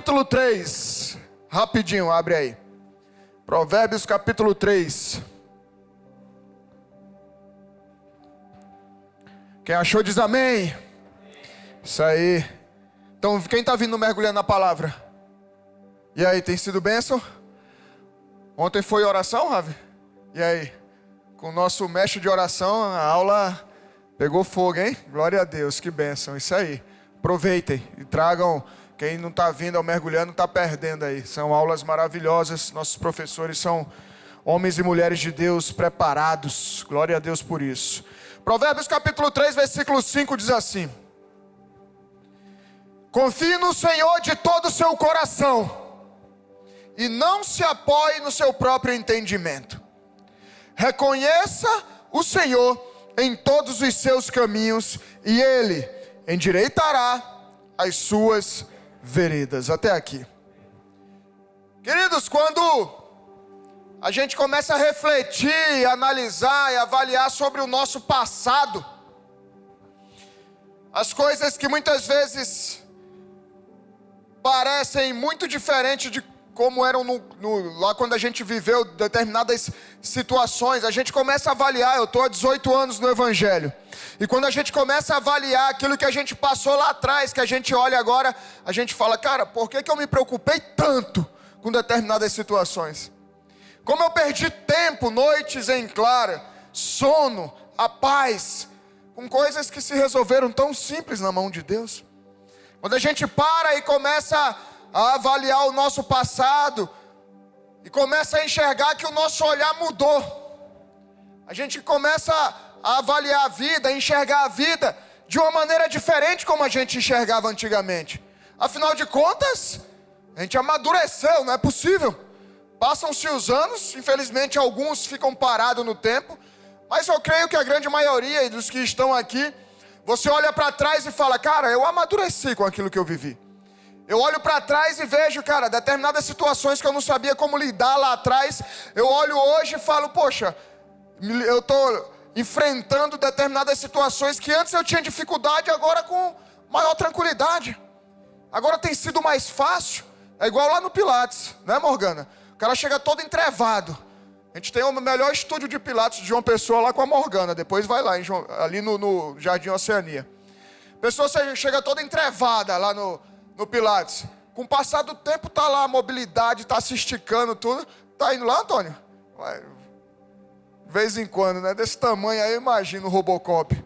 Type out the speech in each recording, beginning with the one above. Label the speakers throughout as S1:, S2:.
S1: Capítulo 3, rapidinho, abre aí. Provérbios capítulo 3. Quem achou diz amém. Isso aí. Então, quem está vindo mergulhando na palavra? E aí, tem sido bênção? Ontem foi oração, Ravi? E aí? Com o nosso mestre de oração, a aula pegou fogo, hein? Glória a Deus, que bênção, isso aí. Aproveitem e tragam. Quem não está vindo ao mergulhando está perdendo aí. São aulas maravilhosas. Nossos professores são homens e mulheres de Deus preparados. Glória a Deus por isso. Provérbios capítulo 3, versículo 5 diz assim: confie no Senhor de todo o seu coração e não se apoie no seu próprio entendimento. Reconheça o Senhor em todos os seus caminhos e Ele endireitará as suas veredas. Até aqui. Queridos, quando a gente começa a refletir, analisar e avaliar sobre o nosso passado, as coisas que muitas vezes parecem muito diferentes de como eram lá quando a gente viveu determinadas situações, a gente começa a avaliar. Eu estou há 18 anos no Evangelho, e quando a gente começa a avaliar aquilo que a gente passou lá atrás, que a gente olha agora, a gente fala, cara, por que eu me preocupei tanto com determinadas situações? Como eu perdi tempo, noites em clara, sono, a paz, com coisas que se resolveram tão simples na mão de Deus. Quando a gente para e começa a avaliar o nosso passado e começa a enxergar que o nosso olhar mudou, a gente começa a avaliar a vida, a enxergar a vida de uma maneira diferente como a gente enxergava antigamente. Afinal de contas, a gente amadureceu, não é possível. Passam-se os anos, infelizmente alguns ficam parados no tempo, mas eu creio que a grande maioria dos que estão aqui, você olha para trás e fala, cara, eu amadureci com aquilo que eu vivi. Eu olho para trás e vejo, cara, determinadas situações que eu não sabia como lidar lá atrás, eu olho hoje e falo, poxa, eu estou enfrentando determinadas situações que antes eu tinha dificuldade, agora com maior tranquilidade. Agora tem sido mais fácil. É igual lá no Pilates, né, Morgana? O cara chega todo entrevado. A gente tem o melhor estúdio de Pilates de João Pessoa lá com a Morgana. Depois vai lá, ali no Jardim Oceania. A pessoa chega toda entrevada lá no Pilates. Com o passar do tempo tá lá a mobilidade, tá se esticando tudo. Tá indo lá, Antônio? Vai. De vez em quando, né? Desse tamanho aí, eu imagino o Robocop.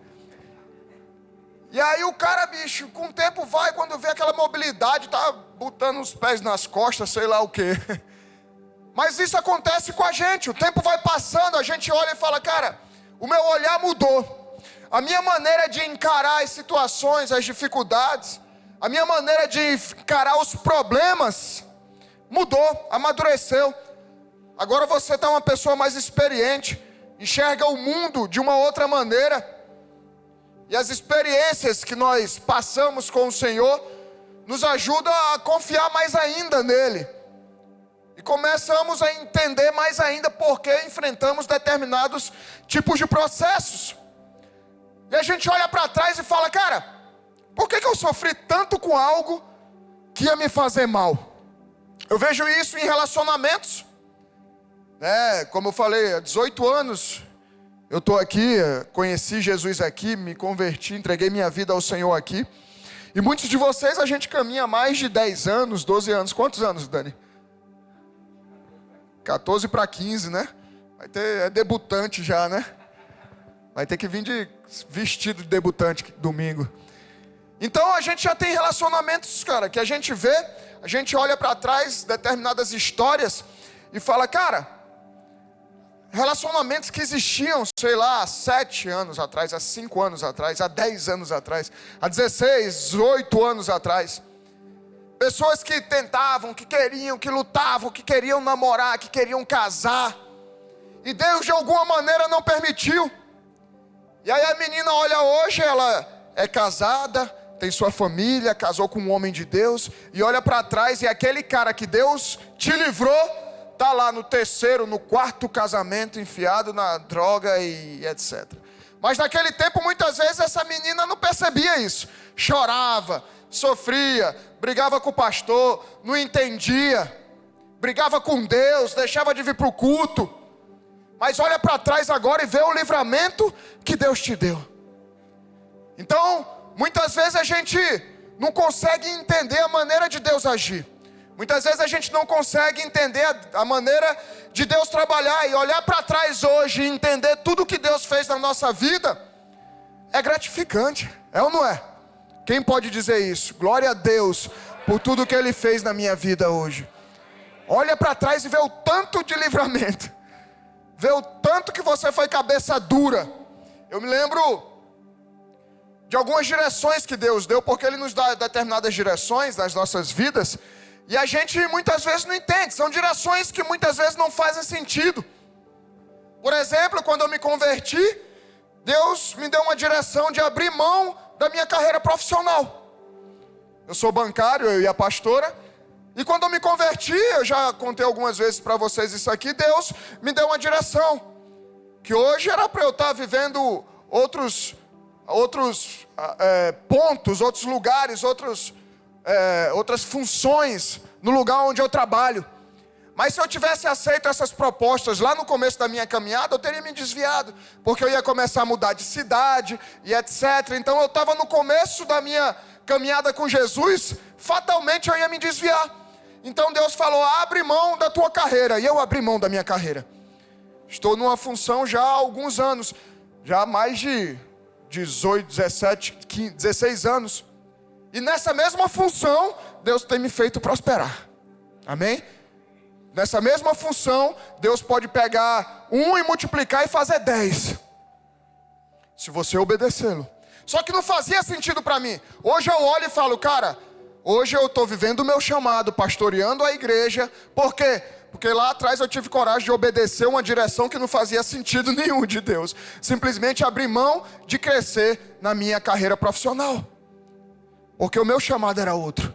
S1: E aí o cara, bicho, com o tempo vai, quando vê aquela mobilidade, tá botando os pés nas costas, sei lá o quê. Mas isso acontece com a gente, o tempo vai passando, a gente olha e fala, cara, o meu olhar mudou. A minha maneira de encarar as situações, as dificuldades, a minha maneira de encarar os problemas mudou, amadureceu. Agora você está uma pessoa mais experiente, enxerga o mundo de uma outra maneira. E as experiências que nós passamos com o Senhor nos ajudam a confiar mais ainda nele. E começamos a entender mais ainda por que enfrentamos determinados tipos de processos. E a gente olha para trás e fala, cara, por que eu sofri tanto com algo que ia me fazer mal? Eu vejo isso em relacionamentos. Como eu falei, há 18 anos eu estou aqui, conheci Jesus aqui, me converti, entreguei minha vida ao Senhor aqui. E muitos de vocês a gente caminha mais de 10 anos, 12 anos. Quantos anos, Dani? 14 para 15, né? É debutante já, né? Vai ter que vir de vestido de debutante domingo. Então a gente já tem relacionamentos, cara, que a gente vê, a gente olha para trás, determinadas histórias e fala, cara, relacionamentos que existiam, sei lá, há 7 anos atrás, há 5 anos atrás, há 10 anos atrás, há 16, 18 anos atrás. Pessoas que tentavam, que queriam, que lutavam, que queriam namorar, que queriam casar. E Deus de alguma maneira não permitiu. E aí a menina olha hoje, ela é casada, tem sua família, casou com um homem de Deus. E olha para trás e aquele cara que Deus te livrou, está lá no 3º, no 4º casamento, enfiado na droga e etc. Mas naquele tempo, muitas vezes, essa menina não percebia isso. Chorava, sofria, brigava com o pastor, não entendia, brigava com Deus, deixava de vir para o culto. Mas olha para trás agora e vê o livramento que Deus te deu. Então, muitas vezes a gente não consegue entender a maneira de Deus agir. Muitas vezes a gente não consegue entender a maneira de Deus trabalhar. E olhar para trás hoje e entender tudo que Deus fez na nossa vida é gratificante, é ou não é? Quem pode dizer isso? Glória a Deus por tudo que Ele fez na minha vida hoje. Olha para trás e vê o tanto de livramento. Vê o tanto que você foi cabeça dura. Eu me lembro de algumas direções que Deus deu, porque Ele nos dá determinadas direções nas nossas vidas, e a gente muitas vezes não entende. São direções que muitas vezes não fazem sentido. Por exemplo, quando eu me converti, Deus me deu uma direção de abrir mão da minha carreira profissional. Eu sou bancário, eu e a pastora, e quando eu me converti, eu já contei algumas vezes para vocês isso aqui, Deus me deu uma direção, que hoje era para eu estar vivendo outros pontos, outros lugares, outras funções no lugar onde eu trabalho. Mas se eu tivesse aceito essas propostas lá no começo da minha caminhada, eu teria me desviado, porque eu ia começar a mudar de cidade e etc. Então eu estava no começo da minha caminhada com Jesus, fatalmente eu ia me desviar. Então Deus falou: abre mão da tua carreira. E eu abri mão da minha carreira. Estou numa função já há alguns anos, já há mais de 18, 17, 15, 16 anos. E nessa mesma função, Deus tem me feito prosperar. Amém? Nessa mesma função, Deus pode pegar 1 e multiplicar e fazer 10. Se você obedecê-lo. Só que não fazia sentido para mim. Hoje eu olho e falo: cara, hoje eu estou vivendo o meu chamado, pastoreando a igreja. Por quê? Porque lá atrás eu tive coragem de obedecer uma direção que não fazia sentido nenhum de Deus. Simplesmente abrir mão de crescer na minha carreira profissional. Porque o meu chamado era outro.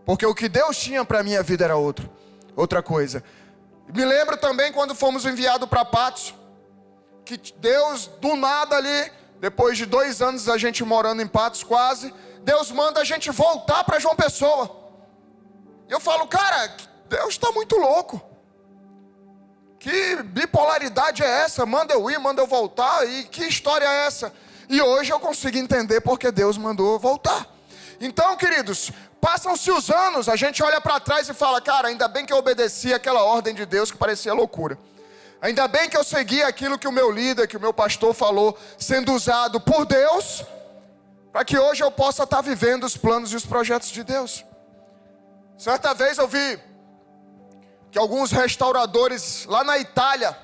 S1: Porque o que Deus tinha para a minha vida era outra coisa. Me lembro também quando fomos enviados para Patos, que Deus do nada ali, depois de 2 anos a gente morando em Patos quase, Deus manda a gente voltar para João Pessoa. E eu falo: cara, Deus está muito louco. Que bipolaridade é essa? Manda eu ir, manda eu voltar. E que história é essa? E hoje eu consigo entender porque Deus mandou eu voltar. Então, queridos, passam-se os anos, a gente olha para trás e fala: cara, ainda bem que eu obedeci aquela ordem de Deus que parecia loucura. Ainda bem que eu segui aquilo que o meu líder, que o meu pastor falou, sendo usado por Deus, para que hoje eu possa estar vivendo os planos e os projetos de Deus. Certa vez eu vi que alguns restauradores lá na Itália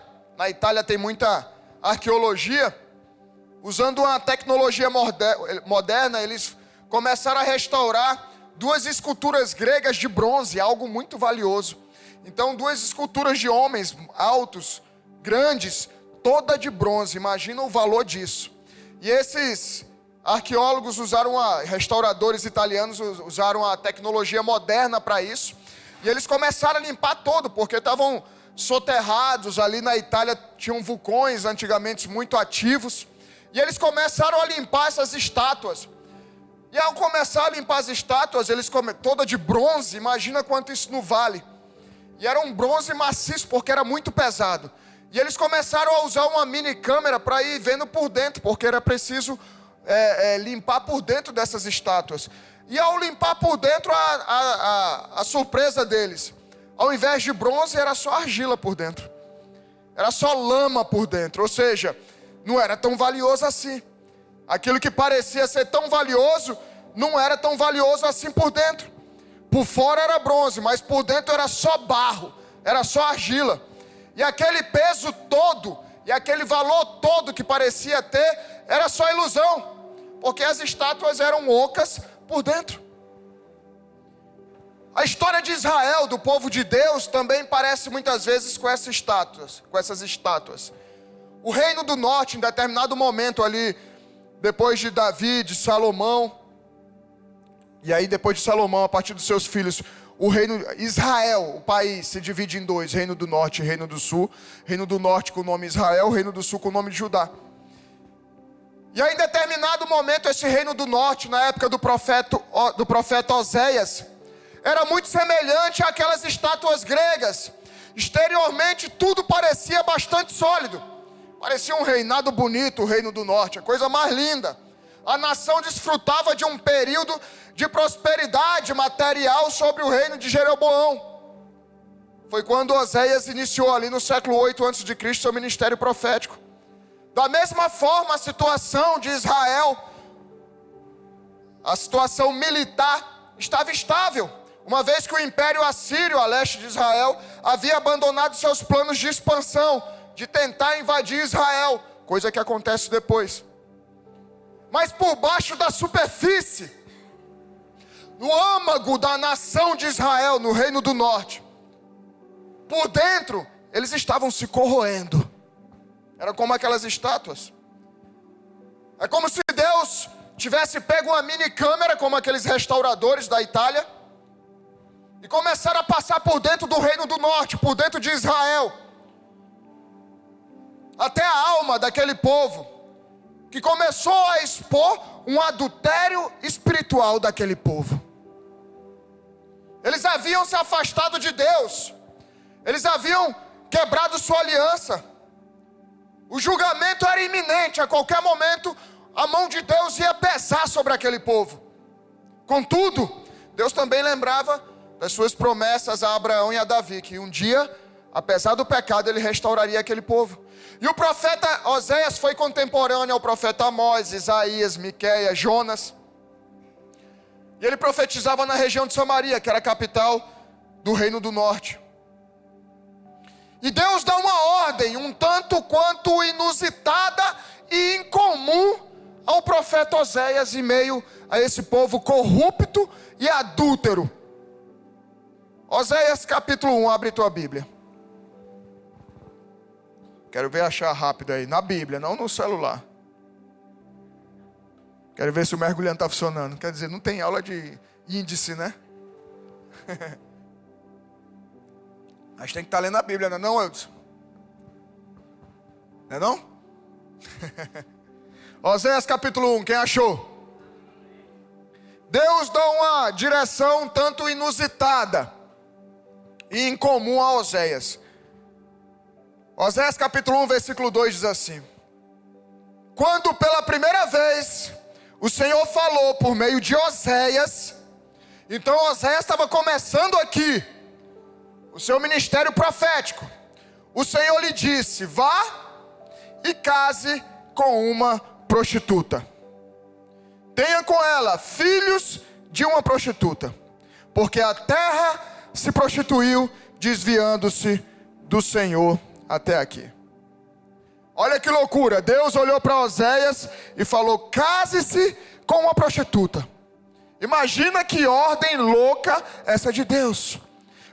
S1: tem muita arqueologia, usando uma tecnologia moderna, eles começaram a restaurar 2 esculturas gregas de bronze, algo muito valioso. Então 2 esculturas de homens altos, grandes, toda de bronze. Imagina o valor disso. E esses arqueólogos restauradores italianos usaram a tecnologia moderna para isso. E eles começaram a limpar todo, porque estavam soterrados ali na Itália, tinham vulcões antigamente muito ativos. E eles começaram a limpar essas estátuas. E ao começar a limpar as estátuas, toda de bronze, imagina quanto isso não vale. E era um bronze maciço, porque era muito pesado. E eles começaram a usar uma mini câmera para ir vendo por dentro, porque era preciso limpar por dentro dessas estátuas. E ao limpar por dentro, a surpresa deles, ao invés de bronze, era só argila por dentro. Era só lama por dentro, ou seja, não era tão valioso assim. Aquilo que parecia ser tão valioso, não era tão valioso assim por dentro. Por fora era bronze, mas por dentro era só barro, era só argila. E aquele peso todo, e aquele valor todo que parecia ter, era só ilusão. Porque as estátuas eram ocas por dentro. A história de Israel, do povo de Deus, também parece muitas vezes com essas estátuas. O reino do norte, em determinado momento ali, depois de Davi, de Salomão, e aí depois de Salomão, a partir dos seus filhos, o reino Israel, o país, se divide em 2, reino do norte e reino do sul. Reino do norte com o nome Israel, reino do sul com o nome de Judá. E aí, em determinado momento, esse reino do norte, na época do profeta Oséias, era muito semelhante àquelas estátuas gregas. Exteriormente, tudo parecia bastante sólido. Parecia um reinado bonito, o reino do norte, a coisa mais linda. A nação desfrutava de um período de prosperidade material sobre o reino de Jeroboão. Foi quando Oséias iniciou ali no século 8 a.C. seu ministério profético. Da mesma forma, a situação de Israel, a situação militar, estava estável, uma vez que o Império Assírio, a leste de Israel, havia abandonado seus planos de expansão, de tentar invadir Israel, coisa que acontece depois. Mas por baixo da superfície, no âmago da nação de Israel, no reino do norte, por dentro, eles estavam se corroendo. Era como aquelas estátuas. É como se Deus tivesse pego uma mini câmera, como aqueles restauradores da Itália, e começaram a passar por dentro do reino do norte, por dentro de Israel, até a alma daquele povo, que começou a expor um adultério espiritual daquele povo. Eles haviam se afastado de Deus, eles haviam quebrado sua aliança. O julgamento era iminente, a qualquer momento a mão de Deus ia pesar sobre aquele povo. Contudo, Deus também lembrava das suas promessas a Abraão e a Davi, que um dia, apesar do pecado, ele restauraria aquele povo. E o profeta Oséias foi contemporâneo ao profeta Amós, Isaías, Miqueias, Jonas. E ele profetizava na região de Samaria, que era a capital do reino do norte. E Deus dá uma ordem um tanto quanto inusitada e incomum ao profeta Oséias em meio a esse povo corrupto e adúltero. Oséias capítulo 1, abre tua Bíblia. Quero ver achar rápido aí, na Bíblia, não no celular. Quero ver se o mergulhando está funcionando. Quer dizer, não tem aula de índice, né? Mas tem que estar lendo a Bíblia, não é, Edson? Não é não? Oséias capítulo 1, quem achou? Deus dá uma direção tanto inusitada e incomum a Oséias. Oséias capítulo 1, versículo 2 diz assim: quando pela primeira vez o Senhor falou por meio de Oséias, então Oséias estava começando aqui o seu ministério profético. O Senhor lhe disse: vá e case com uma prostituta. Tenha com ela filhos de uma prostituta, porque a terra se prostituiu, desviando-se do Senhor até aqui. Olha que loucura. Deus olhou para Oséias e falou: case-se com uma prostituta. Imagina que ordem louca essa de Deus.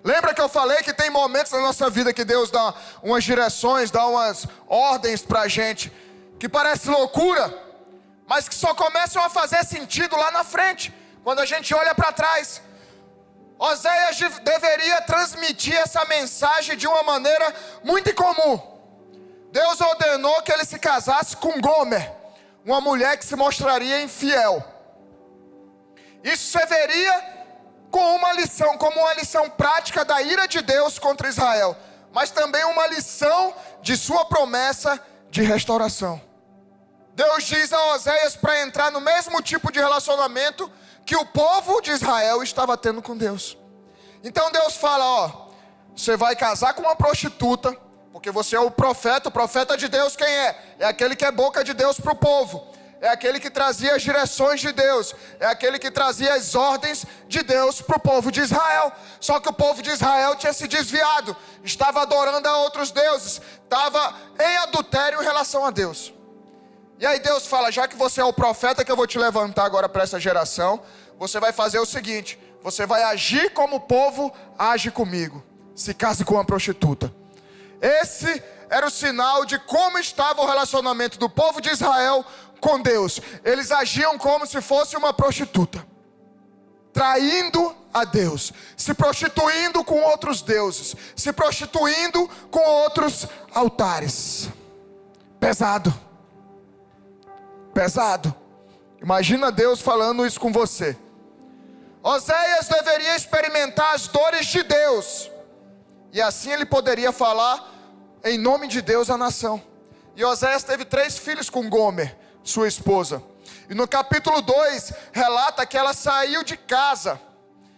S1: Lembra que eu falei que tem momentos na nossa vida que Deus dá umas direções, dá umas ordens para a gente, que parece loucura, mas que só começam a fazer sentido lá na frente, quando a gente olha para trás. Oséias deveria transmitir essa mensagem de uma maneira muito incomum. Deus ordenou que ele se casasse com Gomer, uma mulher que se mostraria infiel. Isso serviria como uma lição prática da ira de Deus contra Israel, mas também uma lição de sua promessa de restauração. Deus diz a Oséias para entrar no mesmo tipo de relacionamento que o povo de Israel estava tendo com Deus. Então Deus fala: ó, você vai casar com uma prostituta, porque você é o profeta de Deus. Quem é? É aquele que é boca de Deus para o povo, é aquele que trazia as direções de Deus, é aquele que trazia as ordens de Deus para o povo de Israel. Só que o povo de Israel tinha se desviado, estava adorando a outros deuses, estava em adultério em relação a Deus. E aí Deus fala: já que você é o profeta que eu vou te levantar agora para essa geração, você vai fazer o seguinte: você vai agir como o povo age comigo. Se case com uma prostituta. Esse era o sinal de como estava o relacionamento do povo de Israel com Deus. Eles agiam como se fosse uma prostituta, traindo a Deus, se prostituindo com outros deuses, se prostituindo com outros altares. Pesado. pesado. Imagina Deus falando isso com você. Oséias deveria experimentar as dores de Deus, e assim ele poderia falar em nome de Deus à nação. E Oséias teve 3 filhos com Gomer, sua esposa. E no capítulo 2 relata que ela saiu de casa.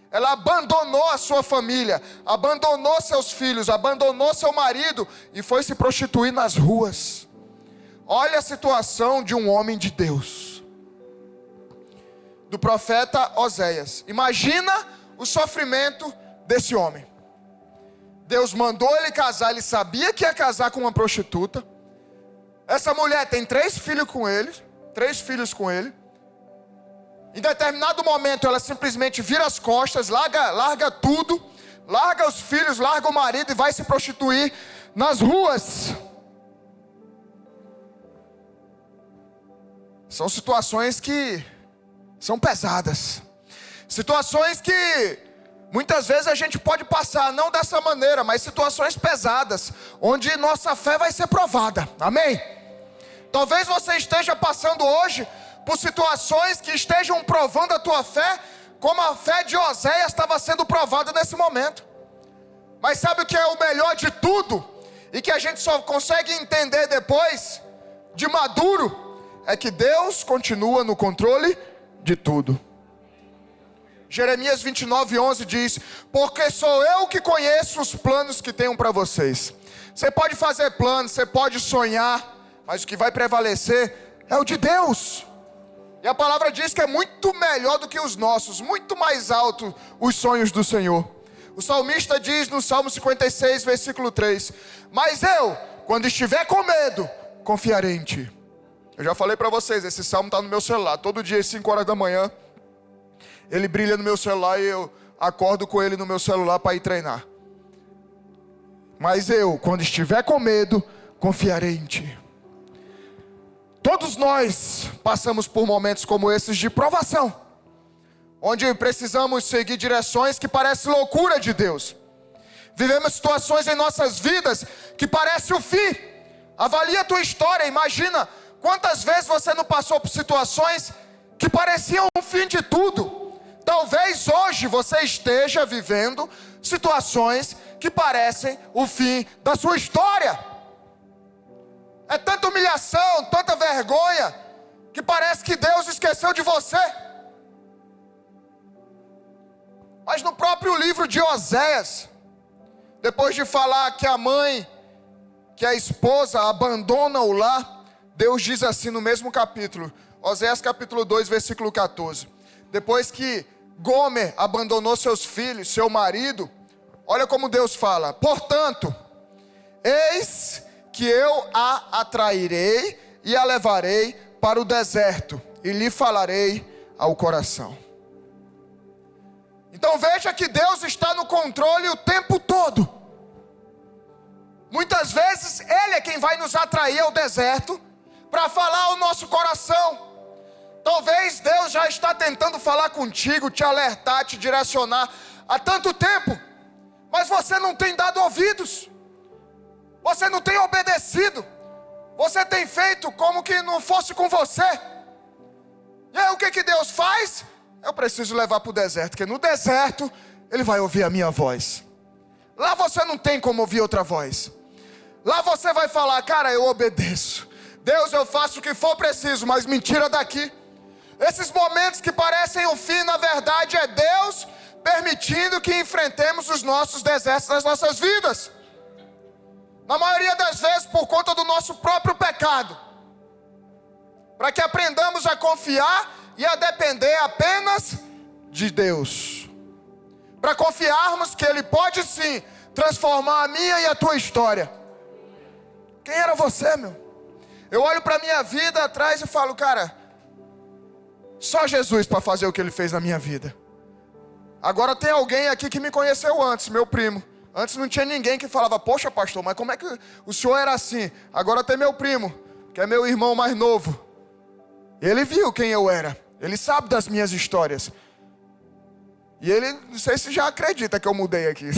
S1: Ela abandonou a sua família, abandonou seus filhos, abandonou seu marido e foi se prostituir nas ruas. Olha a situação de um homem de Deus, do profeta Oséias. Imagina o sofrimento desse homem. Deus mandou ele casar, ele sabia que ia casar com uma prostituta. Essa mulher tem 3 filhos com ele, 3 filhos com ele. Em determinado momento ela simplesmente vira as costas, larga tudo, larga os filhos, larga o marido e vai se prostituir nas ruas. São situações que são pesadas, situações que muitas vezes a gente pode passar, não dessa maneira, mas situações pesadas, onde nossa fé vai ser provada, amém? Talvez você esteja passando hoje por situações que estejam provando a tua fé, como a fé de Oséias estava sendo provada nesse momento. Mas sabe o que é o melhor de tudo? E que a gente só consegue entender depois, de maduro, é que Deus continua no controle de tudo. Jeremias 29:11 diz: porque sou eu que conheço os planos que tenho para vocês. Você pode fazer planos, você pode sonhar, mas o que vai prevalecer é o de Deus. E a palavra diz que é muito melhor do que os nossos, muito mais alto os sonhos do Senhor. O salmista diz no Salmo 56, versículo 3: mas eu, quando estiver com medo, confiarei em Ti. Eu já falei para vocês, esse salmo está no meu celular. Todo dia às 5 horas da manhã, ele brilha no meu celular e eu acordo com ele no meu celular para ir treinar. Mas eu, quando estiver com medo, confiarei em Ti. Todos nós passamos por momentos como esses de provação, onde precisamos seguir direções que parecem loucura de Deus. Vivemos situações em nossas vidas que parecem o fim. Avalia a tua história, imagina quantas vezes você não passou por situações que pareciam o fim de tudo. Talvez hoje você esteja vivendo situações que parecem o fim da sua história. É tanta humilhação, tanta vergonha, que parece que Deus esqueceu de você. Mas no próprio livro de Oséias, depois de falar que a mãe, que a esposa abandona o lar, Deus diz assim no mesmo capítulo, Oséias capítulo 2, versículo 14. Depois que Gomer abandonou seus filhos, seu marido, olha como Deus fala: portanto, eis que eu a atrairei e a levarei para o deserto, e lhe falarei ao coração. Então veja que Deus está no controle o tempo todo. Muitas vezes Ele é quem vai nos atrair ao deserto, para falar ao nosso coração. Talvez Deus já está tentando falar contigo, te alertar, te direcionar há tanto tempo, mas você não tem dado ouvidos. Você não tem obedecido. Você tem feito como que não fosse com você. E aí o que Deus faz? Eu preciso levar para o deserto, porque no deserto Ele vai ouvir a minha voz. Lá você não tem como ouvir outra voz. Lá você vai falar: cara, eu obedeço. Deus, eu faço o que for preciso, mas me tira daqui. Esses momentos que parecem o fim, na verdade é Deus permitindo que enfrentemos os nossos desertos nas nossas vidas. Na maioria das vezes por conta do nosso próprio pecado, para que aprendamos a confiar e a depender apenas de Deus, para confiarmos que Ele pode sim transformar a minha e a tua história. Quem era você, meu? Eu olho para a minha vida atrás e falo: cara, só Jesus para fazer o que Ele fez na minha vida. Agora tem alguém aqui que me conheceu antes, meu primo. Antes não tinha ninguém que falava: poxa pastor, mas como é que o senhor era assim? Agora tem meu primo, que é meu irmão mais novo. Ele viu quem eu era, ele sabe das minhas histórias. E ele, não sei se já acredita que eu mudei aqui.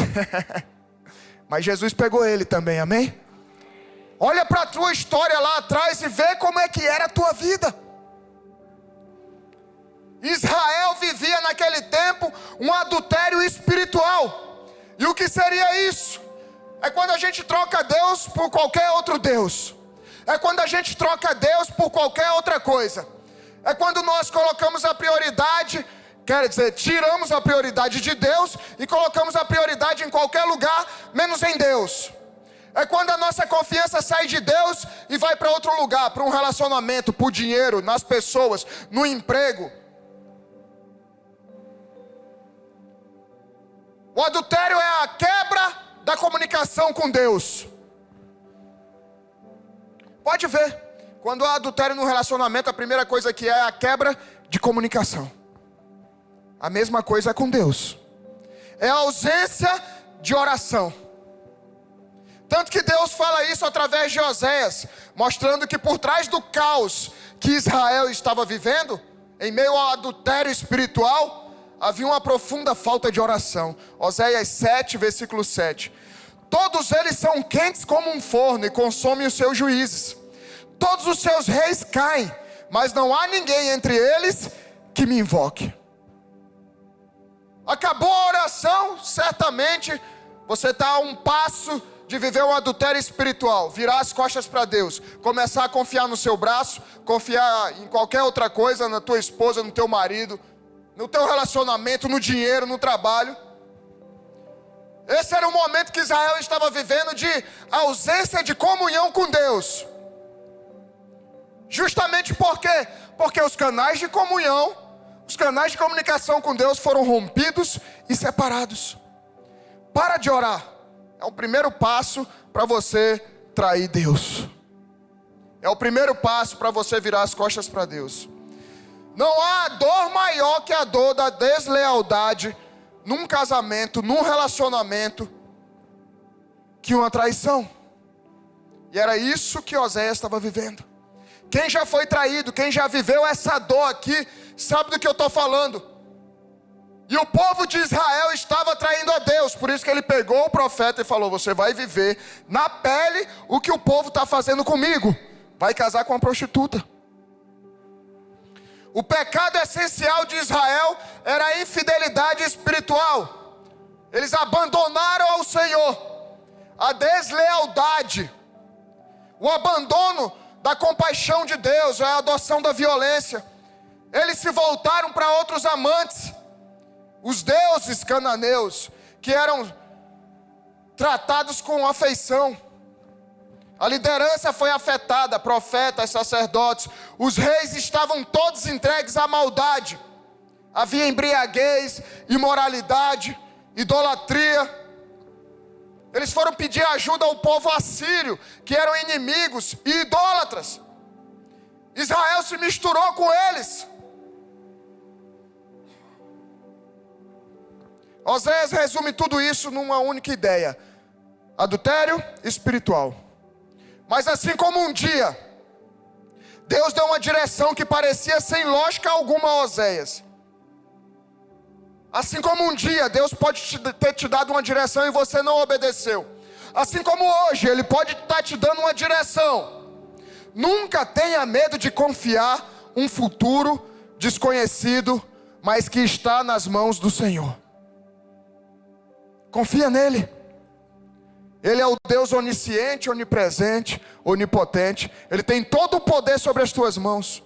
S1: Mas Jesus pegou ele também, amém? Olha para a tua história lá atrás e vê como é que era a tua vida. Israel vivia naquele tempo um adultério espiritual. E o que seria isso? É quando a gente troca Deus por qualquer outro Deus. É quando a gente troca Deus por qualquer outra coisa. É quando nós colocamos a prioridade, quer dizer, tiramos a prioridade de Deus e colocamos a prioridade em qualquer lugar, menos em Deus. É quando a nossa confiança sai de Deus e vai para outro lugar, para um relacionamento, para o dinheiro, nas pessoas, no emprego. O adultério é a quebra da comunicação com Deus. Pode ver, quando há adultério no relacionamento, a primeira coisa que é a quebra de comunicação. A mesma coisa com Deus. É a ausência de oração. Tanto que Deus fala isso através de Oséias, mostrando que por trás do caos que Israel estava vivendo, em meio ao adultério espiritual, havia uma profunda falta de oração. Oséias 7, versículo 7. Todos eles são quentes como um forno e consomem os seus juízes. Todos os seus reis caem, mas não há ninguém entre eles que me invoque. Acabou a oração, certamente você está a um passo de viver um adultério espiritual. Virar as costas para Deus, começar a confiar no seu braço, confiar em qualquer outra coisa, na tua esposa, no teu marido, no teu relacionamento, no dinheiro, no trabalho. Esse era o momento que Israel estava vivendo, de ausência de comunhão com Deus. Justamente por quê? Porque os canais de comunhão, os canais de comunicação com Deus foram rompidos e separados. Para de orar. É o primeiro passo para você trair Deus. É o primeiro passo para você virar as costas para Deus. Não há dor maior que a dor da deslealdade num casamento, num relacionamento, que uma traição. E era isso que Oséias estava vivendo. Quem já foi traído, quem já viveu essa dor aqui, sabe do que eu estou falando. E o povo de Israel estava traindo a Deus. Por isso que ele pegou o profeta e falou: você vai viver na pele o que o povo está fazendo comigo. Vai casar com uma prostituta. O pecado essencial de Israel era a infidelidade espiritual. Eles abandonaram ao Senhor. A deslealdade, o abandono da compaixão de Deus, a adoção da violência. Eles se voltaram para outros amantes, os deuses cananeus, que eram tratados com afeição. A liderança foi afetada, profetas, sacerdotes. Os reis estavam todos entregues à maldade. Havia embriaguez, imoralidade, idolatria. Eles foram pedir ajuda ao povo assírio, que eram inimigos e idólatras. Israel se misturou com eles. Oséias resume tudo isso numa única ideia: adultério espiritual. Mas assim como um dia Deus deu uma direção que parecia sem lógica alguma a Oséias, assim como um dia Deus pode ter te dado uma direção e você não obedeceu, assim como hoje Ele pode estar te dando uma direção. Nunca tenha medo de confiar um futuro desconhecido, mas que está nas mãos do Senhor. Confia nele. Ele é o Deus onisciente, onipresente, onipotente. Ele tem todo o poder sobre as tuas mãos.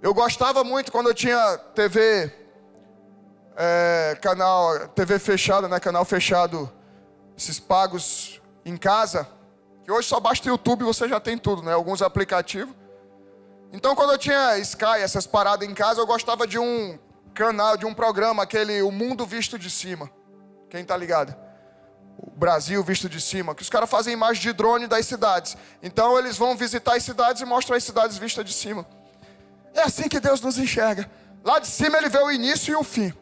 S1: Eu gostava muito quando eu tinha TV fechada, né? Canal fechado, esses pagos em casa. Que hoje só basta o YouTube e você já tem tudo, né? Alguns aplicativos. Então quando eu tinha Sky, essas paradas em casa, eu gostava de um canal, de um programa, aquele O Mundo Visto de Cima. Quem tá ligado? O Brasil visto de cima, que os caras fazem imagem de drone das cidades. Então eles vão visitar as cidades e mostram as cidades vistas de cima. É assim que Deus nos enxerga. Lá de cima Ele vê o início e o fim.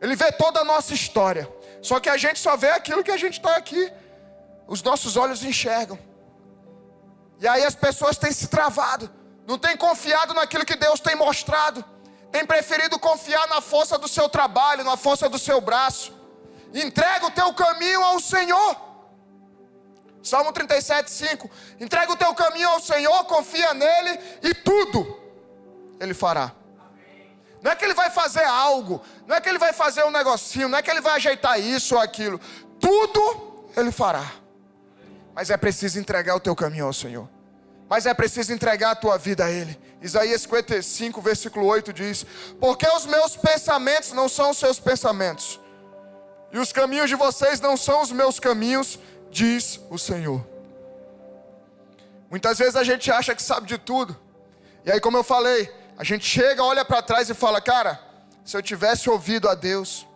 S1: Ele vê toda a nossa história. Só que a gente só vê aquilo que a gente está aqui. Os nossos olhos enxergam. E aí as pessoas têm se travado. Não têm confiado naquilo que Deus tem mostrado. Tem preferido confiar na força do seu trabalho, na força do seu braço. Entrega o teu caminho ao Senhor. Salmo 37:5. Entrega o teu caminho ao Senhor, confia nele e tudo Ele fará. Não é que ele vai fazer algo, não é que ele vai fazer um negocinho, não é que ele vai ajeitar isso ou aquilo. Tudo ele fará. Mas é preciso entregar o teu caminho ao Senhor. Mas é preciso entregar a tua vida a Ele. Isaías 55, versículo 8 diz: porque os meus pensamentos não são os seus pensamentos, e os caminhos de vocês não são os meus caminhos, diz o Senhor. Muitas vezes a gente acha que sabe de tudo. E aí, como eu falei, a gente chega, olha para trás e fala: cara, se eu tivesse ouvido a Deus,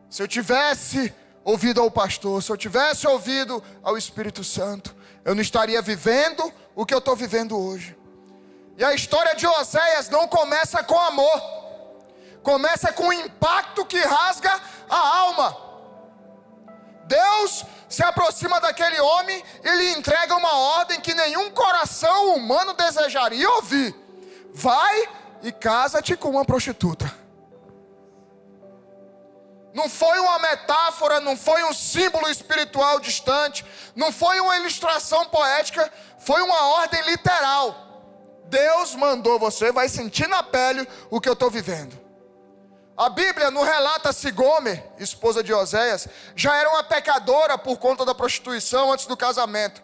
S1: se eu tivesse ouvido ao pastor, se eu tivesse ouvido ao Espírito Santo, eu não estaria vivendo o que eu estou vivendo hoje. E a história de Oséias não começa com amor, começa com um impacto que rasga a alma. Deus se aproxima daquele homem e lhe entrega uma ordem que nenhum coração humano desejaria ouvir: vai e casa-te com uma prostituta. Não foi uma metáfora, não foi um símbolo espiritual distante, não foi uma ilustração poética, foi uma ordem literal. Deus mandou, você vai sentir na pele o que eu estou vivendo. A Bíblia não relata se Gomer, esposa de Oséias, já era uma pecadora por conta da prostituição antes do casamento.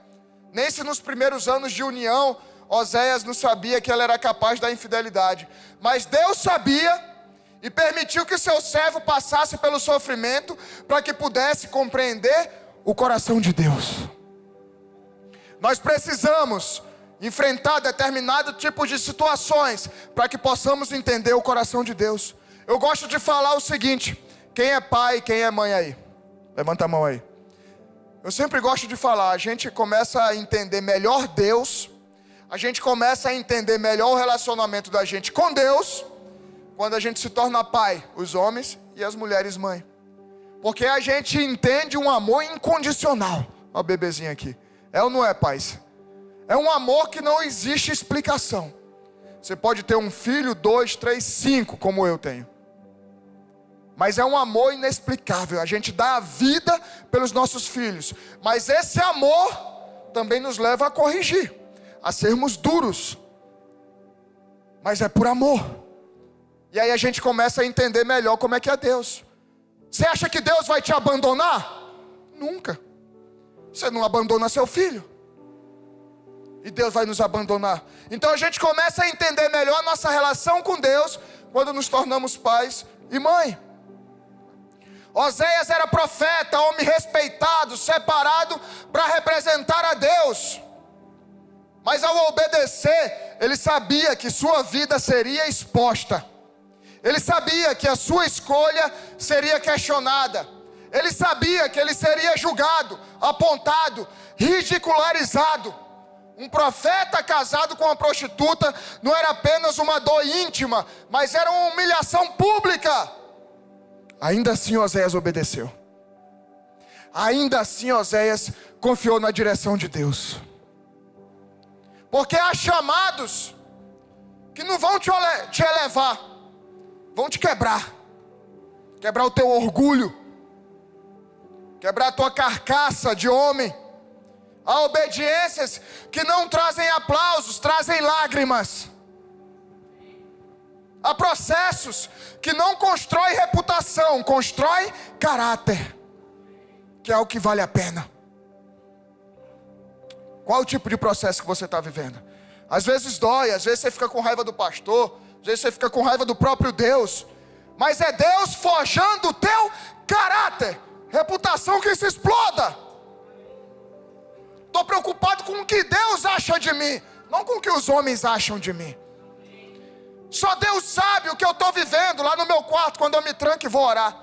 S1: Nem se nos primeiros anos de união, Oséias não sabia que ela era capaz da infidelidade. Mas Deus sabia e permitiu que seu servo passasse pelo sofrimento para que pudesse compreender o coração de Deus. Nós precisamos enfrentar determinado tipo de situações para que possamos entender o coração de Deus. Eu gosto de falar o seguinte: quem é pai, quem é mãe aí? Levanta a mão aí. Eu sempre gosto de falar, a gente começa a entender melhor Deus, a gente começa a entender melhor o relacionamento da gente com Deus, quando a gente se torna pai, os homens e as mulheres mãe. Porque a gente entende um amor incondicional. Olha o bebezinho aqui. É ou não é, pais? É um amor que não existe explicação. Você pode ter um filho, 2, 3, 5, como eu tenho. Mas é um amor inexplicável. A gente dá a vida pelos nossos filhos. Mas esse amor também nos leva a corrigir, a sermos duros. Mas é por amor. E aí a gente começa a entender melhor como é que é Deus. Você acha que Deus vai te abandonar? Nunca. Você não abandona seu filho. E Deus vai nos abandonar. Então a gente começa a entender melhor a nossa relação com Deus quando nos tornamos pais e mãe. Oséias era profeta, homem respeitado, separado para representar a Deus. Mas ao obedecer, ele sabia que sua vida seria exposta. Ele sabia que a sua escolha seria questionada. Ele sabia que ele seria julgado, apontado, ridicularizado. Um profeta casado com uma prostituta não era apenas uma dor íntima, mas era uma humilhação pública. Ainda assim Oséias obedeceu. Ainda assim Oséias confiou na direção de Deus. Porque há chamados que não vão te elevar, vão te quebrar. Quebrar o teu orgulho, quebrar a tua carcaça de homem. Há obediências que não trazem aplausos, trazem lágrimas. Há processos que não constroem reputação, constrói caráter, que é o que vale a pena. Qual o tipo de processo que você está vivendo? Às vezes dói, às vezes você fica com raiva do pastor, às vezes você fica com raiva do próprio Deus. Mas é Deus forjando o teu caráter, reputação que se exploda. Estou preocupado com o que Deus acha de mim, não com o que os homens acham de mim. Só Deus sabe o que eu estou vivendo lá no meu quarto, quando eu me tranco e vou orar,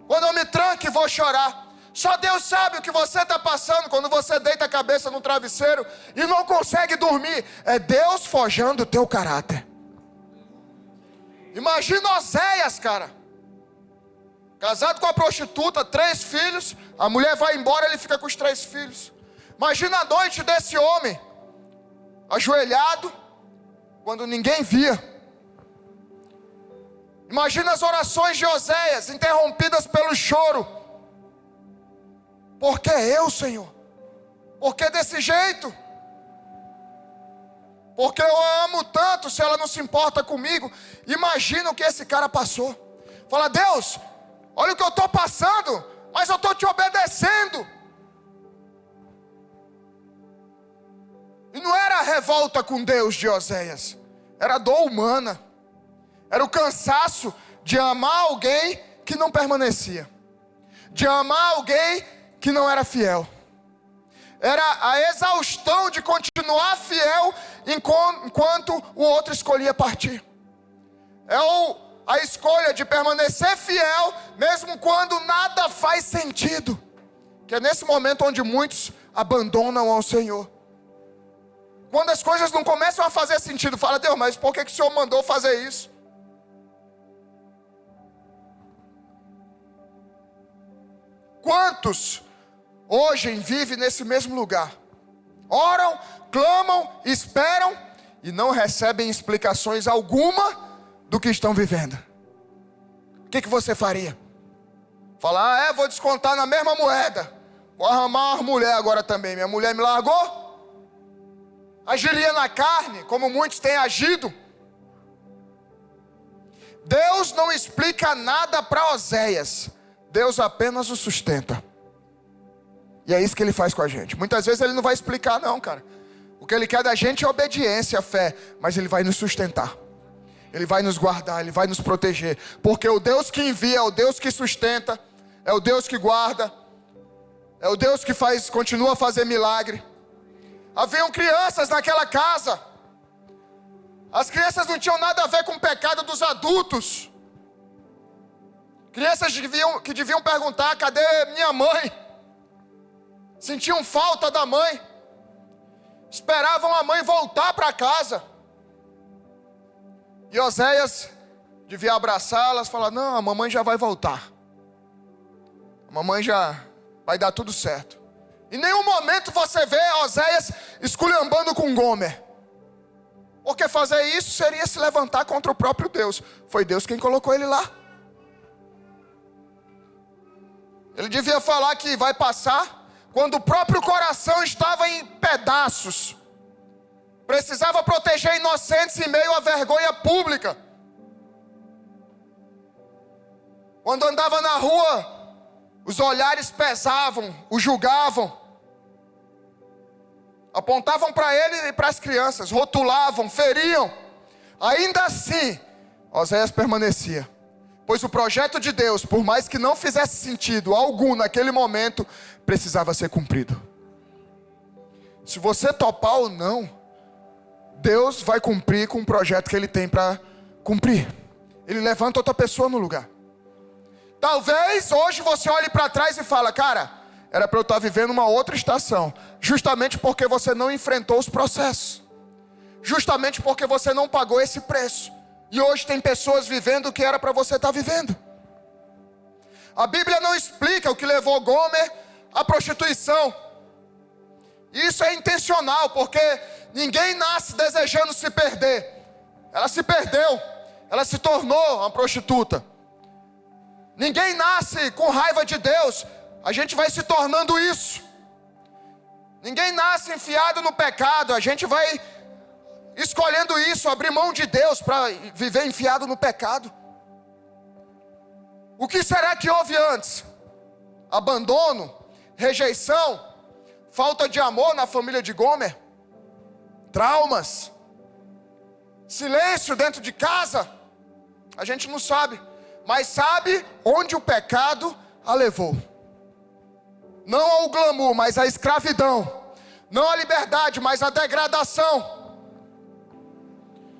S1: quando eu me tranco e vou chorar. Só Deus sabe o que você está passando quando você deita a cabeça no travesseiro e não consegue dormir. É Deus forjando o teu caráter. Imagina Oséias, cara, casado com a prostituta, 3 filhos. A mulher vai embora, ele fica com os 3 filhos. Imagina a noite desse homem, ajoelhado, quando ninguém via. Imagina as orações de Oséias, interrompidas pelo choro. Por que eu, Senhor? Por que desse jeito? Porque eu a amo tanto, se ela não se importa comigo. Imagina o que esse cara passou. Fala, Deus, olha o que eu estou passando, mas eu estou te obedecendo. E não era a revolta com Deus de Oséias, era a dor humana. Era o cansaço de amar alguém que não permanecia, de amar alguém que não era fiel. Era a exaustão de continuar fiel enquanto o outro escolhia partir. A escolha de permanecer fiel mesmo quando nada faz sentido. Que é nesse momento onde muitos abandonam ao Senhor. Quando as coisas não começam a fazer sentido, fala, Deus, mas por que o Senhor mandou fazer isso? Quantos hoje vivem nesse mesmo lugar? Oram, clamam, esperam e não recebem explicações alguma do que estão vivendo. O que você faria? Falar, vou descontar na mesma moeda. Vou arrumar uma mulher agora também. Minha mulher me largou? Agiria na carne, como muitos têm agido. Deus não explica nada para Oséias. Deus apenas o sustenta. E é isso que Ele faz com a gente. Muitas vezes Ele não vai explicar não, cara. O que Ele quer da gente é obediência, fé. Mas Ele vai nos sustentar. Ele vai nos guardar, Ele vai nos proteger. Porque o Deus que envia é o Deus que sustenta. É o Deus que guarda. É o Deus que continua a fazer milagre. Haviam crianças naquela casa. As crianças não tinham nada a ver com o pecado dos adultos. Crianças que deviam perguntar, cadê minha mãe? Sentiam falta da mãe. Esperavam a mãe voltar para casa. E Oséias devia abraçá-las e falar, não, a mamãe já vai voltar. A mamãe já vai dar tudo certo. Em nenhum momento você vê Oséias esculhambando com Gomer. Porque fazer isso seria se levantar contra o próprio Deus. Foi Deus quem colocou ele lá. Ele devia falar que vai passar quando o próprio coração estava em pedaços. Precisava proteger inocentes em meio à vergonha pública. Quando andava na rua, os olhares pesavam, o julgavam. Apontavam para ele e para as crianças, rotulavam, feriam. Ainda assim, Oséias permanecia. Pois o projeto de Deus, por mais que não fizesse sentido algum naquele momento, precisava ser cumprido. Se você topar ou não, Deus vai cumprir com o projeto que Ele tem para cumprir. Ele levanta outra pessoa no lugar. Talvez hoje você olhe para trás e fala, cara, era para eu estar vivendo uma outra estação. Justamente porque você não enfrentou os processos. Justamente porque você não pagou esse preço. E hoje tem pessoas vivendo o que era para você estar vivendo. A Bíblia não explica o que levou Gomer à prostituição. Isso é intencional, porque ninguém nasce desejando se perder. Ela se perdeu, ela se tornou uma prostituta. Ninguém nasce com raiva de Deus, a gente vai se tornando isso. Ninguém nasce enfiado no pecado, a gente vai escolhendo isso, abrir mão de Deus para viver enfiado no pecado. O que será que houve antes? Abandono, rejeição, falta de amor na família de Gomer, traumas, silêncio dentro de casa. A gente não sabe, mas sabe onde o pecado a levou. Não ao glamour, mas à escravidão. Não à liberdade, mas à degradação.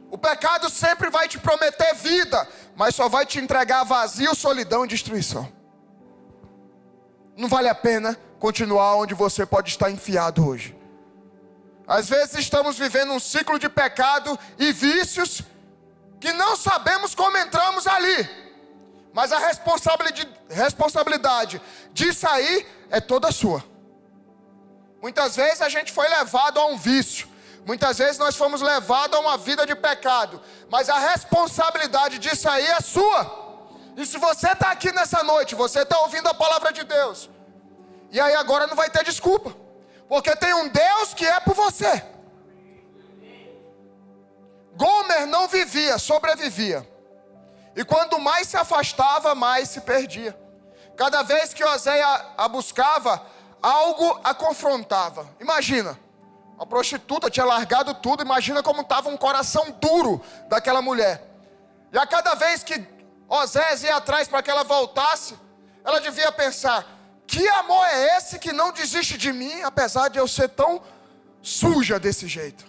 S1: O pecado sempre vai te prometer vida, mas só vai te entregar vazio, solidão e destruição. Não vale a pena continuar onde você pode estar enfiado hoje. Às vezes estamos vivendo um ciclo de pecado e vícios que não sabemos como entramos ali. Mas a responsabilidade de sair é toda sua. Muitas vezes a gente foi levado a um vício. Muitas vezes nós fomos levados a uma vida de pecado. Mas a responsabilidade de sair é sua. E se você está aqui nessa noite, você está ouvindo a palavra de Deus. E aí agora não vai ter desculpa. Porque tem um Deus que é por você. líder não vivia, sobrevivia. E quando mais se afastava, mais se perdia. Cada vez que Oséias a buscava, algo a confrontava. Imagina, a prostituta tinha largado tudo. Imagina como estava um coração duro daquela mulher. E a cada vez que Oséias ia atrás para que ela voltasse, ela devia pensar: que amor é esse que não desiste de mim, apesar de eu ser tão suja desse jeito?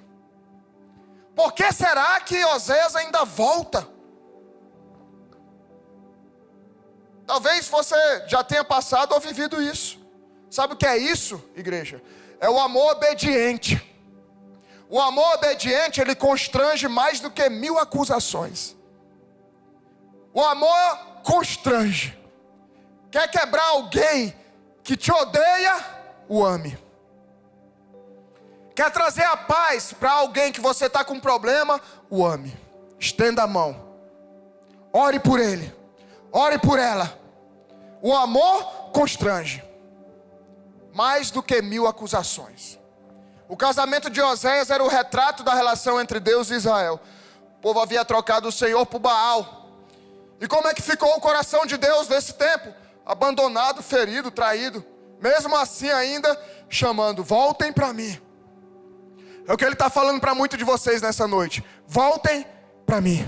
S1: Por que será que Oséias ainda volta? Talvez você já tenha passado ou vivido isso. Sabe o que é isso, igreja? É o amor obediente. O amor obediente, ele constrange mais do que 1000 acusações. O amor constrange. Quer quebrar alguém que te odeia? O ame. Quer trazer a paz para alguém que você está com problema? O ame. Estenda a mão. Ore por ele. Ore por ela. O amor constrange mais do que 1000 acusações. O casamento de Oséias era o retrato da relação entre Deus e Israel. O povo havia trocado o Senhor por Baal. E como é que ficou o coração de Deus nesse tempo? Abandonado, ferido, traído. Mesmo assim ainda chamando: voltem para mim. É o que ele está falando para muitos de vocês nessa noite. Voltem para mim.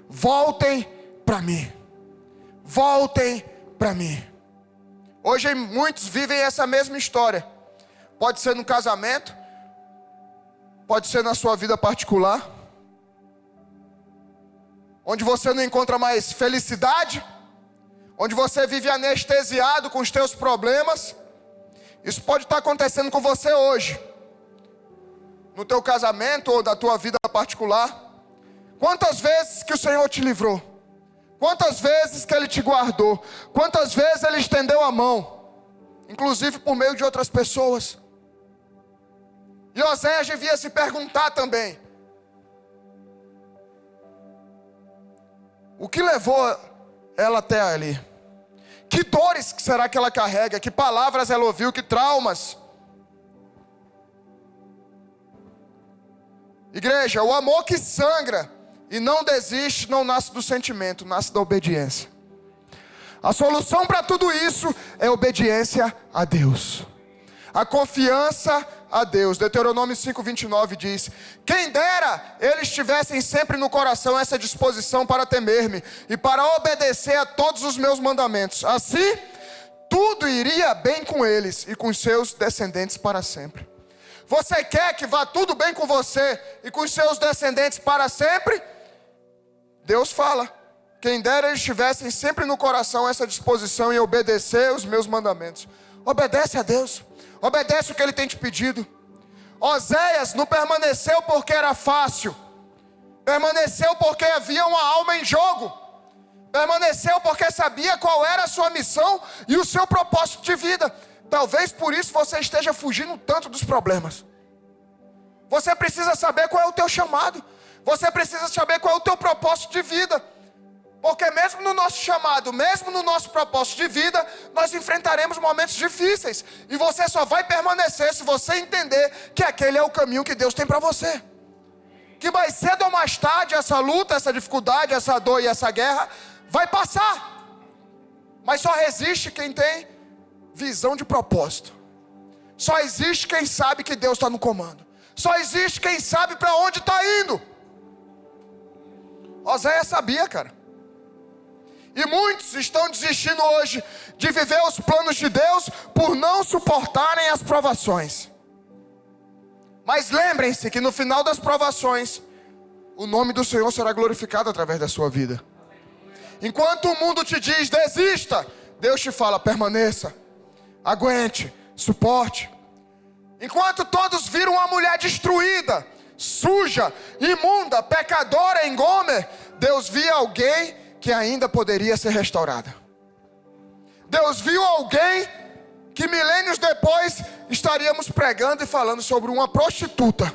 S1: Voltem para mim. Voltem para mim. Hoje muitos vivem essa mesma história. Pode ser no casamento, pode ser na sua vida particular, onde você não encontra mais felicidade, onde você vive anestesiado com os teus problemas. Isso pode estar acontecendo com você hoje, no teu casamento ou da tua vida particular. Quantas vezes que o Senhor te livrou? Quantas vezes que Ele te guardou? Quantas vezes Ele estendeu a mão? Inclusive por meio de outras pessoas. E Oséias devia se perguntar também: o que levou ela até ali? Que dores será que ela carrega? Que palavras ela ouviu? Que traumas? Igreja, o amor que sangra e não desiste não nasce do sentimento, nasce da obediência. A solução para tudo isso é obediência a Deus. A confiança a Deus. Deuteronômio 5:29 diz: quem dera eles tivessem sempre no coração essa disposição para temer-me e para obedecer a todos os meus mandamentos. Assim, tudo iria bem com eles e com seus descendentes para sempre. Você quer que vá tudo bem com você e com seus descendentes para sempre? Deus fala: quem dera eles tivessem sempre no coração essa disposição em obedecer os meus mandamentos. Obedece a Deus. Obedece o que Ele tem te pedido. Oséias não permaneceu porque era fácil. Permaneceu porque havia uma alma em jogo. Permaneceu porque sabia qual era a sua missão e o seu propósito de vida. Talvez por isso você esteja fugindo tanto dos problemas. Você precisa saber qual é o teu chamado. Você precisa saber qual é o teu propósito de vida. Porque mesmo no nosso chamado, mesmo no nosso propósito de vida, nós enfrentaremos momentos difíceis. E você só vai permanecer se você entender que aquele é o caminho que Deus tem para você. Que mais cedo ou mais tarde essa luta, essa dificuldade, essa dor e essa guerra vai passar. Mas só resiste quem tem visão de propósito. Só existe quem sabe que Deus está no comando. Só existe quem sabe para onde está indo. Oséias sabia, cara. E muitos estão desistindo hoje de viver os planos de Deus por não suportarem as provações. Mas lembrem-se que no final das provações, o nome do Senhor será glorificado através da sua vida. Enquanto o mundo te diz desista, Deus te fala permaneça, aguente, suporte. Enquanto todos viram uma mulher destruída, suja, imunda, pecadora em Gomer, Deus via alguém que ainda poderia ser restaurada. Deus viu alguém que milênios depois estaríamos pregando e falando sobre uma prostituta.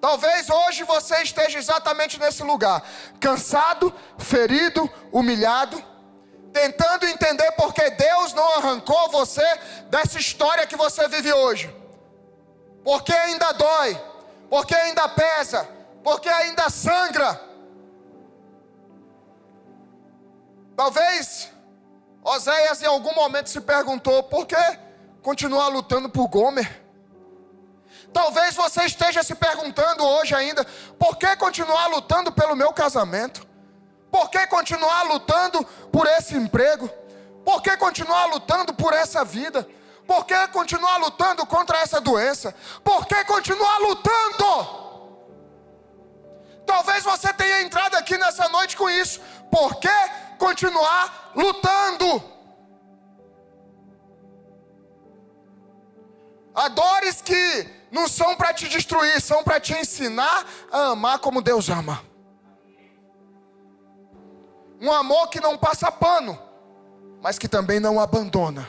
S1: Talvez hoje você esteja exatamente nesse lugar, cansado, ferido, humilhado, tentando entender por que Deus não arrancou você dessa história que você vive hoje. Porque ainda dói, porque ainda pesa, porque ainda sangra. Talvez Oséias em algum momento se perguntou: por que continuar lutando por Gomer? Talvez você esteja se perguntando hoje ainda: por que continuar lutando pelo meu casamento? Por que continuar lutando por esse emprego? Por que continuar lutando por essa vida? Por que continuar lutando contra essa doença? Por que continuar lutando? Talvez você tenha entrado aqui nessa noite com isso. Por que continuar lutando? Há dores que não são para te destruir, são para te ensinar a amar como Deus ama. Um amor que não passa pano, mas que também não abandona.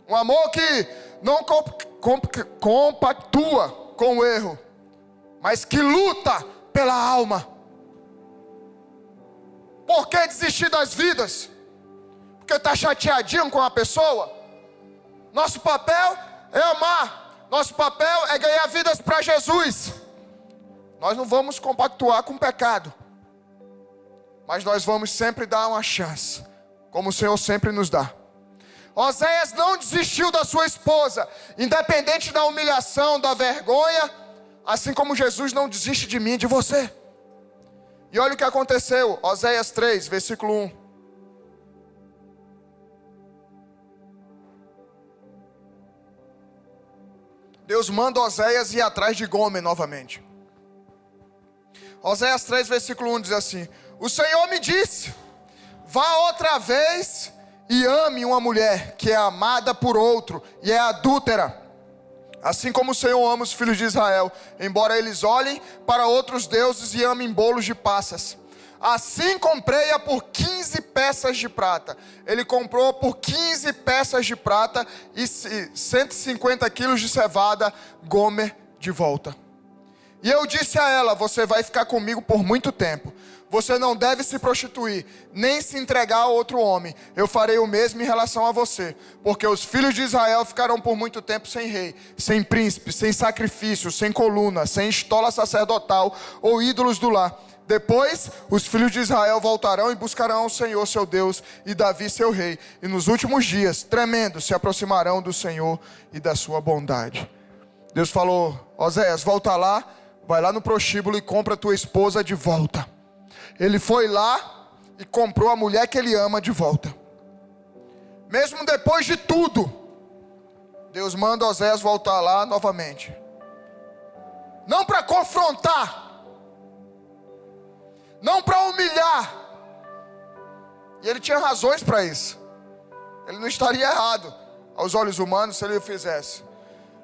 S1: Um amor que não compactua com o erro, mas que luta pela alma. Por que desistir das vidas? Porque está chateadinho com a pessoa? Nosso papel é amar. Nosso papel é ganhar vidas para Jesus. Nós não vamos compactuar com o pecado, mas nós vamos sempre dar uma chance, como o Senhor sempre nos dá. Oséias não desistiu da sua esposa, independente da humilhação, da vergonha, assim como Jesus não desiste de mim e de você. E olha o que aconteceu, Oséias 3, versículo 1. Deus manda Oséias ir atrás de Gomer novamente. Oséias 3, versículo 1 diz assim: o Senhor me disse: vá outra vez e ame uma mulher que é amada por outro e é adúltera, assim como o Senhor ama os filhos de Israel, embora eles olhem para outros deuses e amem bolos de passas. Assim comprei-a por 15 peças de prata. Ele comprou por 15 peças de prata e 150 quilos de cevada Gomer de volta. E eu disse a ela: você vai ficar comigo por muito tempo. Você não deve se prostituir, nem se entregar a outro homem. Eu farei o mesmo em relação a você, porque os filhos de Israel ficarão por muito tempo sem rei, sem príncipe, sem sacrifício, sem coluna, sem estola sacerdotal ou ídolos do lar. Depois, os filhos de Israel voltarão e buscarão o Senhor seu Deus e Davi seu rei. E nos últimos dias, tremendo, se aproximarão do Senhor e da sua bondade. Deus falou: Oséias, volta lá, vai lá no prostíbulo e compra tua esposa de volta. Ele foi lá e comprou a mulher que ele ama de volta. Mesmo depois de tudo, Deus manda Oséias voltar lá novamente. Não para confrontar, não para humilhar. E ele tinha razões para isso. Ele não estaria errado aos olhos humanos se ele o fizesse.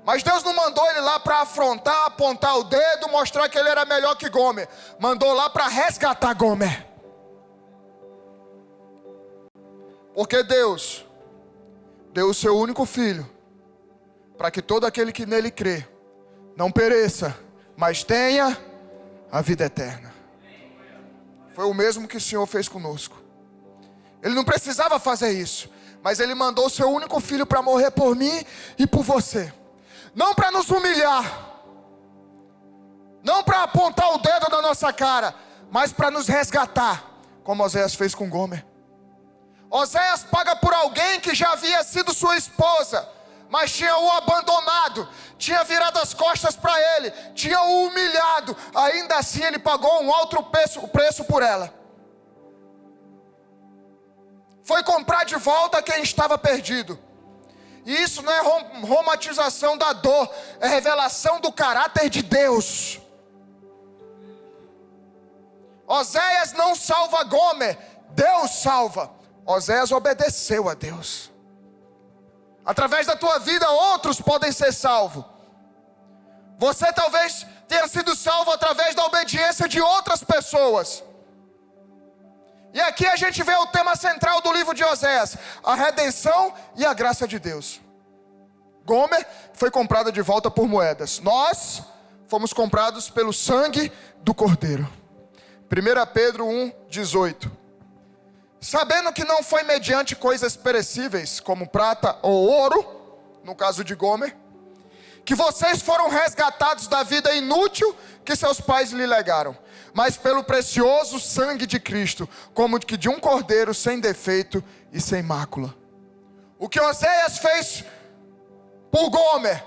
S1: Mas Deus não mandou ele lá para afrontar, apontar o dedo, mostrar que ele era melhor que Gomer. Mandou lá para resgatar Gomer. Porque Deus deu o seu único filho, para que todo aquele que nele crê não pereça, mas tenha a vida eterna. Foi o mesmo que o Senhor fez conosco. Ele não precisava fazer isso, mas Ele mandou o seu único filho para morrer por mim e por você. Não para nos humilhar, não para apontar o dedo na nossa cara, mas para nos resgatar, como Oséias fez com Gomer. Oséias paga por alguém que já havia sido sua esposa, mas tinha o abandonado, tinha virado as costas para ele, tinha o humilhado. Ainda assim ele pagou um alto preço por ela. Foi comprar de volta quem estava perdido. E isso não é romantização da dor, é revelação do caráter de Deus. Oséias não salva Gomer, Deus salva. Oséias obedeceu a Deus. Através da tua vida outros podem ser salvos. Você talvez tenha sido salvo através da obediência de outras pessoas. E aqui a gente vê o tema central do livro de Oséias: a redenção e a graça de Deus. Gomer foi comprada de volta por moedas. Nós fomos comprados pelo sangue do Cordeiro. 1 Pedro 1,18. Sabendo que não foi mediante coisas perecíveis, como prata ou ouro, no caso de Gomer, que vocês foram resgatados da vida inútil que seus pais lhe legaram, mas pelo precioso sangue de Cristo, como que de um cordeiro sem defeito e sem mácula. O que Oséias fez por Gomer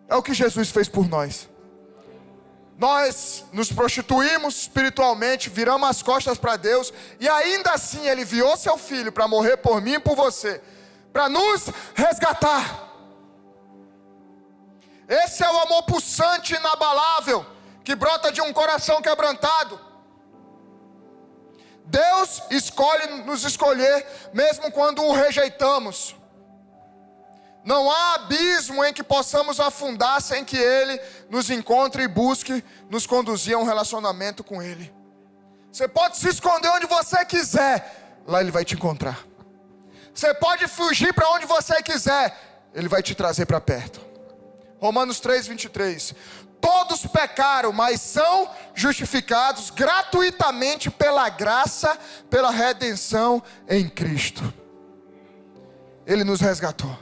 S1: é o que Jesus fez por nós. Nós nos prostituímos espiritualmente, viramos as costas para Deus, e ainda assim Ele enviou seu Filho para morrer por mim e por você, para nos resgatar. Esse é o amor pulsante e inabalável, que brota de um coração quebrantado. Deus escolhe nos escolher, mesmo quando o rejeitamos. Não há abismo em que possamos afundar sem que Ele nos encontre e busque nos conduzir a um relacionamento com Ele. Você pode se esconder onde você quiser, lá Ele vai te encontrar. Você pode fugir para onde você quiser, Ele vai te trazer para perto. Romanos 3, 23. Todos pecaram, mas são justificados gratuitamente pela graça, pela redenção em Cristo. Ele nos resgatou.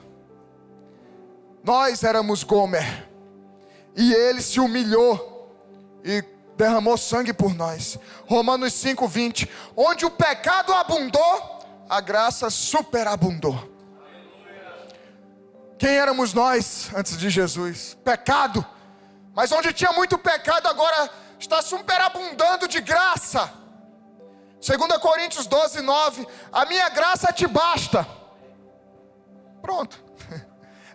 S1: Nós éramos Gomer, e Ele se humilhou e derramou sangue por nós. Romanos 5, 20. Onde o pecado abundou, a graça superabundou. Quem éramos nós antes de Jesus? Pecado. Mas onde tinha muito pecado, agora está superabundando de graça. 2 Coríntios 12, 9. A minha graça te basta. Pronto.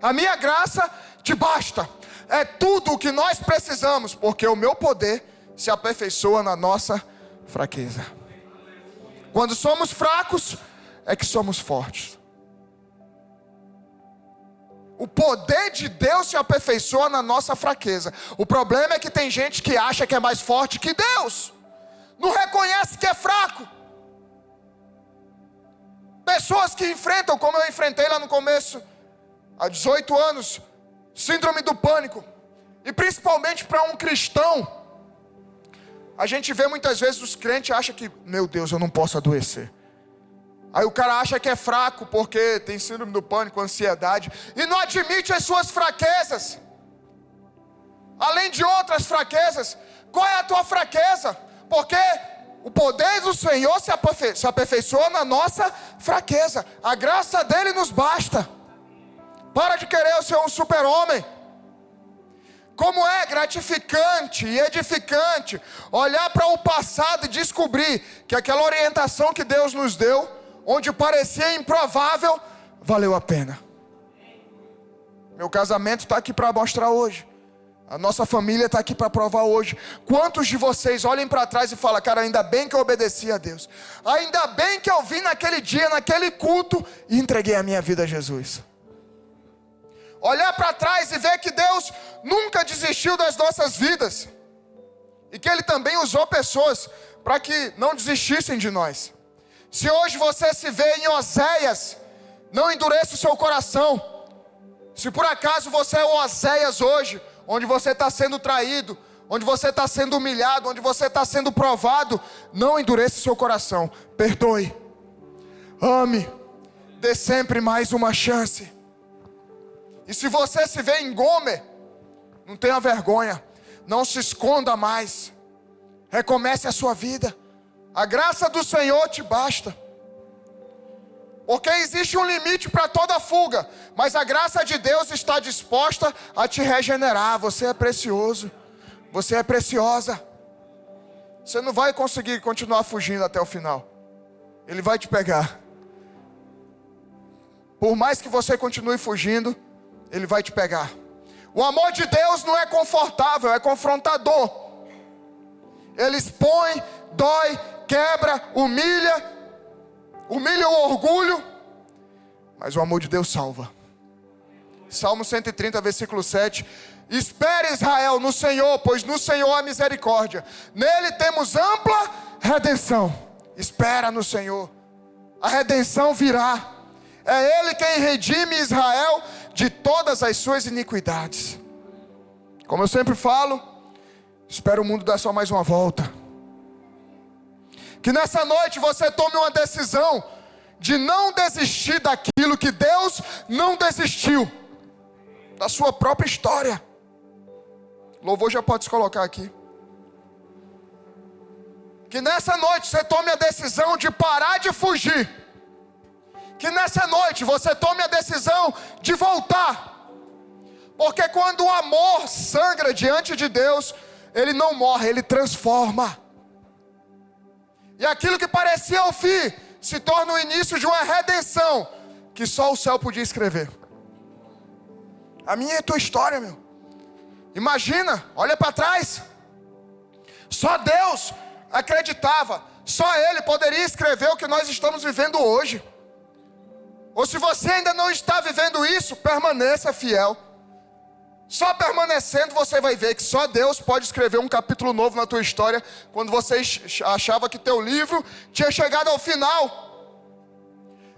S1: A minha graça te basta. É tudo o que nós precisamos, porque o meu poder se aperfeiçoa na nossa fraqueza. Quando somos fracos, é que somos fortes. O poder de Deus se aperfeiçoa na nossa fraqueza. O problema é que tem gente que acha que é mais forte que Deus, não reconhece que é fraco. Pessoas que enfrentam, como eu enfrentei lá no começo, há 18 anos, síndrome do pânico. E principalmente para um cristão, a gente vê muitas vezes os crentes acham que, meu Deus, eu não posso adoecer. Aí o cara acha que é fraco porque tem síndrome do pânico, ansiedade, e não admite as suas fraquezas, além de outras fraquezas. Qual é a tua fraqueza? Porque o poder do Senhor se aperfeiçoa na nossa fraqueza. A graça dele nos basta. Para de querer ser um super-homem. Como é gratificante e edificante olhar para o passado e descobrir que aquela orientação que Deus nos deu, onde parecia improvável, valeu a pena. Meu casamento está aqui para mostrar hoje. A nossa família está aqui para provar hoje. Quantos de vocês olhem para trás e falam: cara, ainda bem que eu obedeci a Deus. Ainda bem que eu vim naquele dia, naquele culto, e entreguei a minha vida a Jesus. Olhar para trás e ver que Deus nunca desistiu das nossas vidas. E que Ele também usou pessoas para que não desistissem de nós. Se hoje você se vê em Oséias, não endureça o seu coração. Se por acaso você é o Oséias hoje, onde você está sendo traído, onde você está sendo humilhado, onde você está sendo provado, não endureça o seu coração. Perdoe, ame, dê sempre mais uma chance. E se você se vê em Gomer, não tenha vergonha, não se esconda mais, recomece a sua vida. A graça do Senhor te basta. Porque existe um limite para toda fuga, mas a graça de Deus está disposta a te regenerar. Você é precioso, você é preciosa. Você não vai conseguir continuar fugindo até o final. Ele vai te pegar. Por mais que você continue fugindo, Ele vai te pegar. O amor de Deus não é confortável, é confrontador. Ele expõe, dói, quebra, humilha o orgulho, mas o amor de Deus salva. Salmo 130, versículo 7. Espere, Israel, no Senhor, pois no Senhor há misericórdia. Nele temos ampla redenção. Espera no Senhor, a redenção virá. É Ele quem redime Israel de todas as suas iniquidades. Como eu sempre falo, espero o mundo dar só mais uma volta. Que nessa noite você tome uma decisão de não desistir daquilo que Deus não desistiu. da sua própria história. O louvor já pode se colocar aqui. Que nessa noite você tome a decisão de parar de fugir. Que nessa noite você tome a decisão de voltar. Porque quando o amor sangra diante de Deus, ele não morre, ele transforma. E aquilo que parecia o fim, se torna o início de uma redenção, que só o céu podia escrever. A minha e a tua história, meu. Imagina, olha para trás. Só Deus acreditava, só Ele poderia escrever o que nós estamos vivendo hoje. Ou se você ainda não está vivendo isso, permaneça fiel. Só permanecendo você vai ver que só Deus pode escrever um capítulo novo na tua história, quando você achava que teu livro tinha chegado ao final.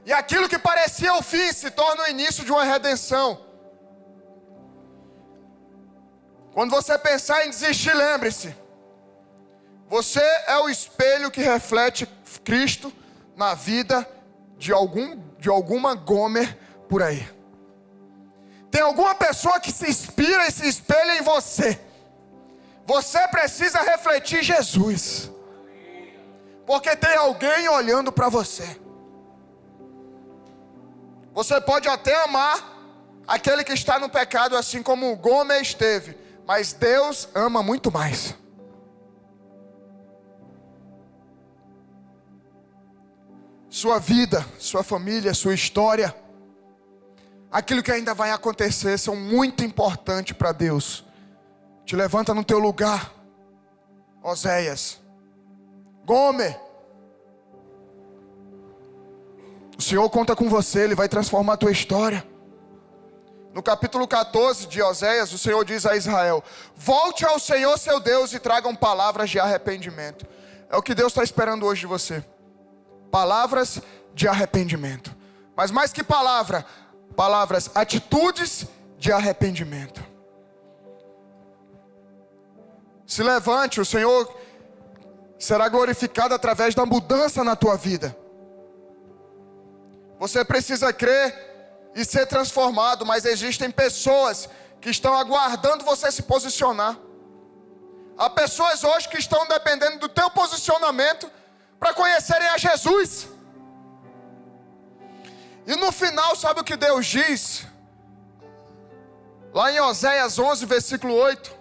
S1: E aquilo que parecia o fim se torna o início de uma redenção. Quando você pensar em desistir, lembre-se, você é o espelho que reflete Cristo na vida de alguma Gomer por aí. Tem alguma pessoa que se inspira e se espelha em você. Você precisa refletir Jesus, porque tem alguém olhando para você. Você pode até amar aquele que está no pecado, assim como Gomer esteve, mas Deus ama muito mais. Sua vida, sua família, sua história, aquilo que ainda vai acontecer, são muito importantes para Deus. Te levanta no teu lugar, Oséias. Gomer, o Senhor conta com você, Ele vai transformar a tua história. No capítulo 14 de Oséias, o Senhor diz a Israel: volte ao Senhor seu Deus e tragam palavras de arrependimento. É o que Deus está esperando hoje de você. Palavras de arrependimento. Mas mais que palavras, atitudes de arrependimento. Se levante, o Senhor será glorificado através da mudança na tua vida. Você precisa crer e ser transformado, mas existem pessoas que estão aguardando você se posicionar. Há pessoas hoje que estão dependendo do teu posicionamento para conhecerem a Jesus. E no final, sabe o que Deus diz? Lá em Oséias 11, versículo 8.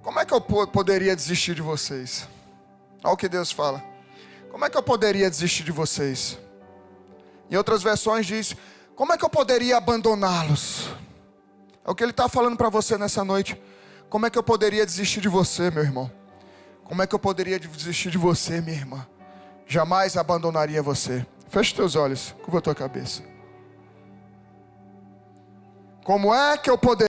S1: Como é que eu poderia desistir de vocês? Olha o que Deus fala. Como é que eu poderia desistir de vocês? Em outras versões diz: como é que eu poderia abandoná-los? É o que Ele está falando para você nessa noite. Como é que eu poderia desistir de você, meu irmão? Como é que eu poderia desistir de você, minha irmã? Jamais abandonaria você. Feche teus olhos, curva a tua cabeça. Como é que eu poderia